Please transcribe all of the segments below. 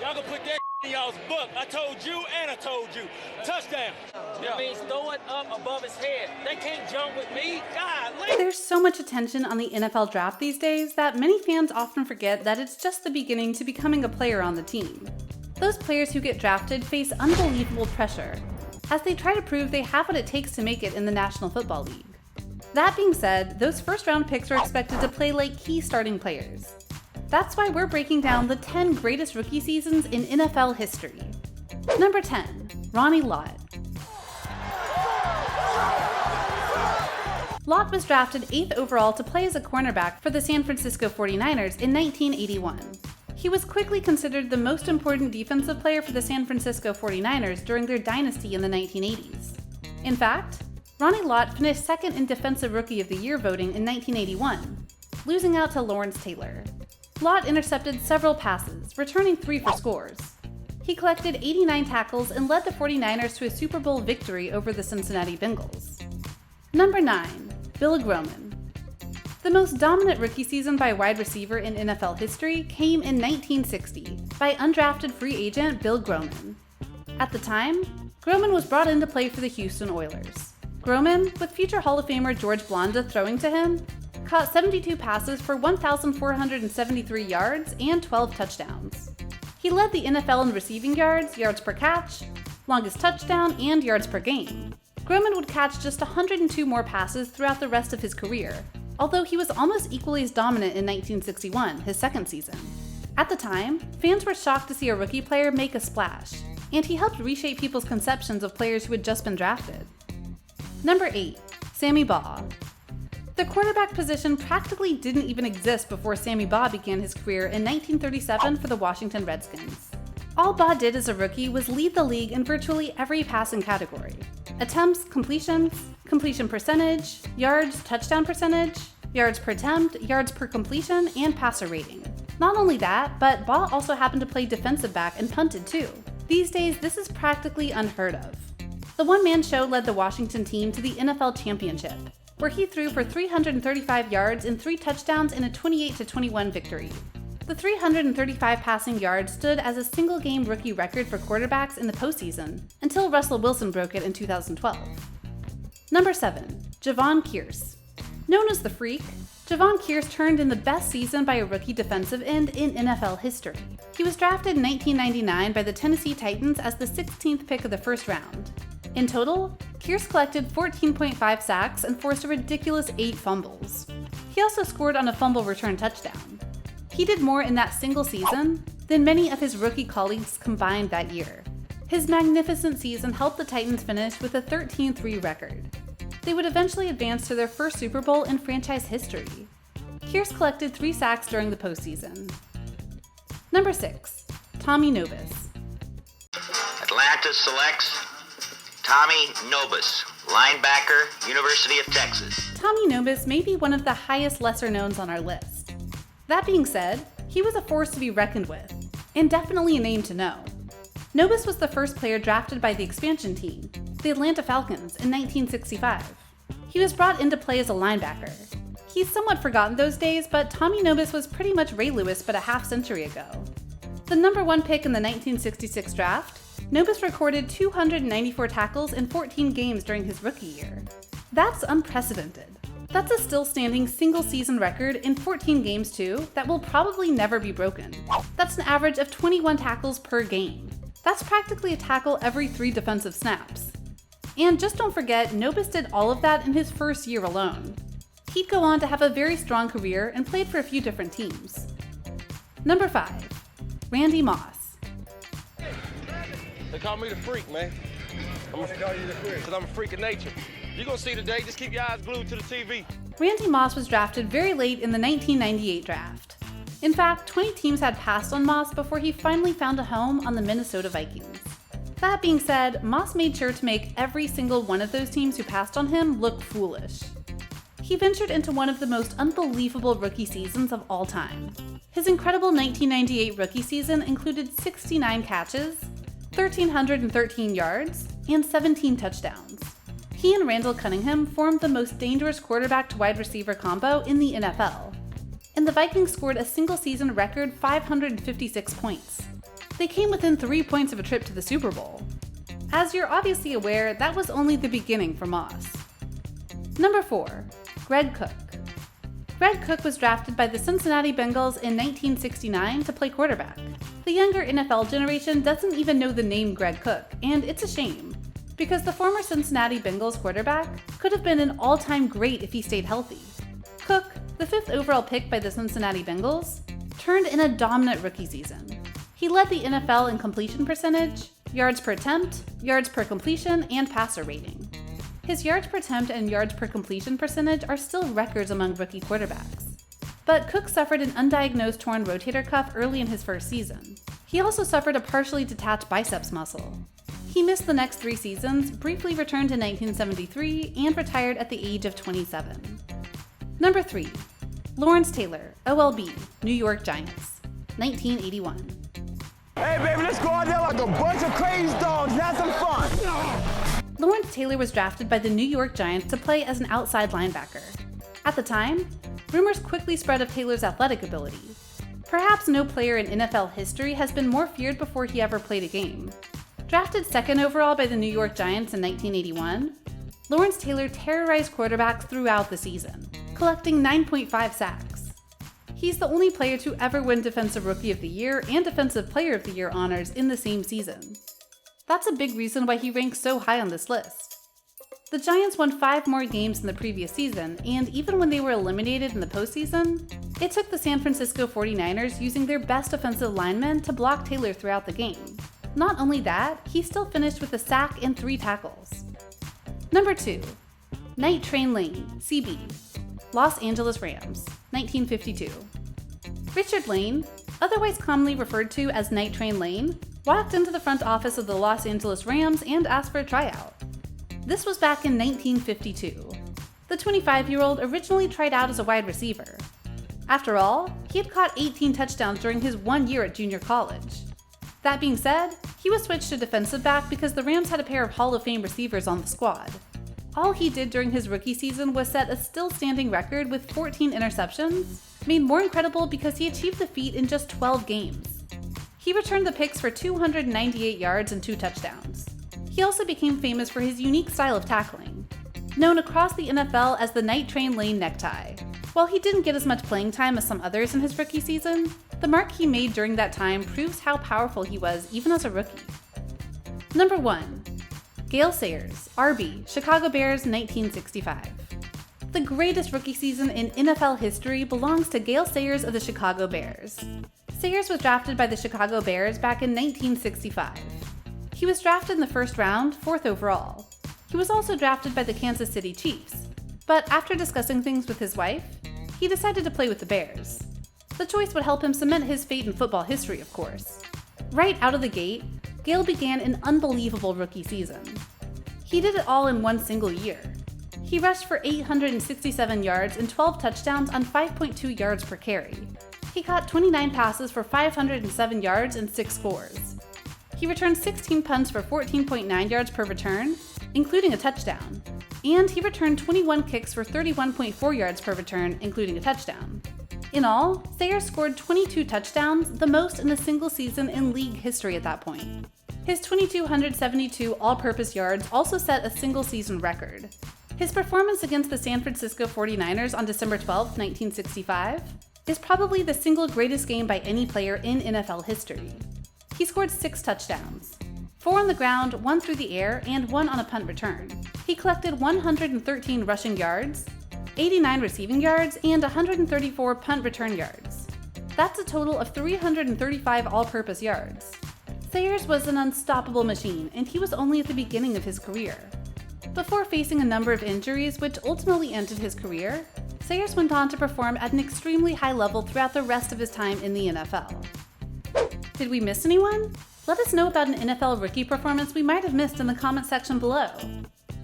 Y'all can put that in y'all's book. I told you and I told you. Touchdown. That means throw it up above his head. They can't jump with me. Golly. There's so much attention on the NFL draft these days that many fans often forget that it's just the beginning to becoming a player on the team. Those players who get drafted face unbelievable pressure, as they try to prove they have what it takes to make it in the National Football League. That being said, those first-round picks are expected to play like key starting players. That's why we're breaking down the 10 greatest rookie seasons in NFL history. Number 10, Ronnie Lott. Lott was drafted 8th overall to play as a cornerback for the San Francisco 49ers in 1981. He was quickly considered the most important defensive player for the San Francisco 49ers during their dynasty in the 1980s. In fact, Ronnie Lott finished second in Defensive Rookie of the Year voting in 1981, losing out to Lawrence Taylor. Lott intercepted several passes, returning 3 for scores. He collected 89 tackles and led the 49ers to a Super Bowl victory over the Cincinnati Bengals. Number 9, Billy Grohmann. The most dominant rookie season by a wide receiver in NFL history came in 1960 by undrafted free agent Billy Grohmann. At the time, Grohmann was brought in to play for the Houston Oilers. Grohmann, with future Hall of Famer George Blanda throwing to him, caught 72 passes for 1,473 yards and 12 touchdowns. He led the NFL in receiving yards, yards per catch, longest touchdown, and yards per game. Grohmann would catch just 102 more passes throughout the rest of his career, although he was almost equally as dominant in 1961, his second season. At the time, fans were shocked to see a rookie player make a splash, and he helped reshape people's conceptions of players who had just been drafted. Number 8, Sammy Baugh. The quarterback position practically didn't even exist before Sammy Baugh began his career in 1937 for the Washington Redskins. All Baugh did as a rookie was lead the league in virtually every passing category: attempts, completions, completion percentage, yards, touchdown percentage, yards per attempt, yards per completion, and passer rating. Not only that, but Baugh also happened to play defensive back and punted too. These days, this is practically unheard of. The one-man show led the Washington team to the NFL championship, where he threw for 335 yards and 3 touchdowns in a 28-21 victory. The 335 passing yards stood as a single-game rookie record for quarterbacks in the postseason, until Russell Wilson broke it in 2012. Number 7, Javon Kearse. Known as the Freak, Javon Kearse turned in the best season by a rookie defensive end in NFL history. He was drafted in 1999 by the Tennessee Titans as the 16th pick of the first round. In total, Kearse collected 14.5 sacks and forced a ridiculous 8 fumbles. He also scored on a fumble return touchdown. He did more in that single season than many of his rookie colleagues combined that year. His magnificent season helped the Titans finish with a 13-3 record. They would eventually advance to their first Super Bowl in franchise history. Kearse collected 3 sacks during the postseason. Number 6, Tommy Nobis. Atlanta selects Tommy Nobis, linebacker, University of Texas. Tommy Nobis may be one of the highest lesser knowns on our list. That being said, he was a force to be reckoned with, and definitely a name to know. Nobis was the first player drafted by the expansion team, the Atlanta Falcons, in 1965. He was brought into play as a linebacker. He's somewhat forgotten those days, but Tommy Nobis was pretty much Ray Lewis but a half-century ago. The number 1 pick in the 1966 draft, Nobis recorded 294 tackles in 14 games during his rookie year. That's unprecedented. That's a still-standing single-season record in 14 games too that will probably never be broken. That's an average of 21 tackles per game. That's practically a tackle every 3 defensive snaps. And just don't forget, Nobis did all of that in his first year alone. He'd go on to have a very strong career and played for a few different teams. Number 5, Randy Moss. They call me the Freak, man. Why they call you the Freak? Because I'm a freak of nature. You're going to see today, just keep your eyes glued to the TV. Randy Moss was drafted very late in the 1998 draft. In fact, 20 teams had passed on Moss before he finally found a home on the Minnesota Vikings. That being said, Moss made sure to make every single one of those teams who passed on him look foolish. He ventured into one of the most unbelievable rookie seasons of all time. His incredible 1998 rookie season included 69 catches, 1,313 yards, and 17 touchdowns. He and Randall Cunningham formed the most dangerous quarterback to wide receiver combo in the NFL, and the Vikings scored a single season record 556 points. They came within 3 points of a trip to the Super Bowl. As you're obviously aware, that was only the beginning for Moss. Number 4. Greg Cook. Greg Cook was drafted by the Cincinnati Bengals in 1969 to play quarterback. The younger NFL generation doesn't even know the name Greg Cook, and it's a shame, because the former Cincinnati Bengals quarterback could have been an all-time great if he stayed healthy. Cook, the 5th overall pick by the Cincinnati Bengals, turned in a dominant rookie season. He led the NFL in completion percentage, yards per attempt, yards per completion, and passer rating. His yards per attempt and yards per completion percentage are still records among rookie quarterbacks. But Cook suffered an undiagnosed torn rotator cuff early in his first season. He also suffered a partially detached biceps muscle. He missed the next 3 seasons, briefly returned in 1973, and retired at the age of 27. Number 3. Lawrence Taylor, OLB, New York Giants, 1981. Hey baby, let's go out there like a bunch of crazy dogs, have some fun! Lawrence Taylor was drafted by the New York Giants to play as an outside linebacker. At the time, rumors quickly spread of Taylor's athletic ability. Perhaps no player in NFL history has been more feared before he ever played a game. Drafted 2nd overall by the New York Giants in 1981, Lawrence Taylor terrorized quarterbacks throughout the season, collecting 9.5 sacks. He's the only player to ever win Defensive Rookie of the Year and Defensive Player of the Year honors in the same season. That's a big reason why he ranks so high on this list. The Giants won 5 more games than the previous season, and even when they were eliminated in the postseason, it took the San Francisco 49ers using their best offensive linemen to block Taylor throughout the game. Not only that, he still finished with a sack and 3 tackles. Number 2. Night Train Lane, CB, Los Angeles Rams, 1952. Richard Lane, otherwise commonly referred to as Night Train Lane, walked into the front office of the Los Angeles Rams and asked for a tryout. This was back in 1952. The 25-year-old originally tried out as a wide receiver. After all, he had caught 18 touchdowns during his 1 year at junior college. That being said, he was switched to defensive back because the Rams had a pair of Hall of Fame receivers on the squad. All he did during his rookie season was set a still-standing record with 14 interceptions, made more incredible because he achieved the feat in just 12 games. He returned the picks for 298 yards and 2 touchdowns. He also became famous for his unique style of tackling, known across the NFL as the Night Train Lane necktie. While he didn't get as much playing time as some others in his rookie season, the mark he made during that time proves how powerful he was even as a rookie. Number 1. Gale Sayers, RB, Chicago Bears, 1965. The greatest rookie season in NFL history belongs to Gale Sayers of the Chicago Bears. Sayers was drafted by the Chicago Bears back in 1965. He was drafted in the 1st round, 4th overall. He was also drafted by the Kansas City Chiefs, but after discussing things with his wife, he decided to play with the Bears. The choice would help him cement his fate in football history, of course. Right out of the gate, Gale began an unbelievable rookie season. He did it all in one single year. He rushed for 867 yards and 12 touchdowns on 5.2 yards per carry. He caught 29 passes for 507 yards and 6 scores. He returned 16 punts for 14.9 yards per return, including a touchdown. And he returned 21 kicks for 31.4 yards per return, including a touchdown. In all, Sayers scored 22 touchdowns, the most in a single season in league history at that point. His 2,272 all-purpose yards also set a single-season record. His performance against the San Francisco 49ers on December 12, 1965, is probably the single greatest game by any player in NFL history. He scored 6 touchdowns, 4 on the ground, 1 through the air, and 1 on a punt return. He collected 113 rushing yards, 89 receiving yards, and 134 punt return yards. That's a total of 335 all-purpose yards. Sayers was an unstoppable machine, and he was only at the beginning of his career. Before facing a number of injuries which ultimately ended his career, Sayers went on to perform at an extremely high level throughout the rest of his time in the NFL. Did we miss anyone? Let us know about an NFL rookie performance we might have missed in the comment section below.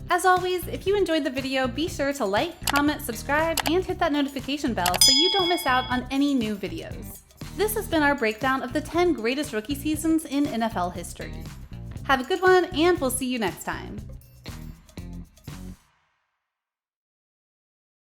As always, if you enjoyed the video, be sure to like, comment, subscribe, and hit that notification bell so you don't miss out on any new videos. This has been our breakdown of the 10 greatest rookie seasons in NFL history. Have a good one, and we'll see you next time.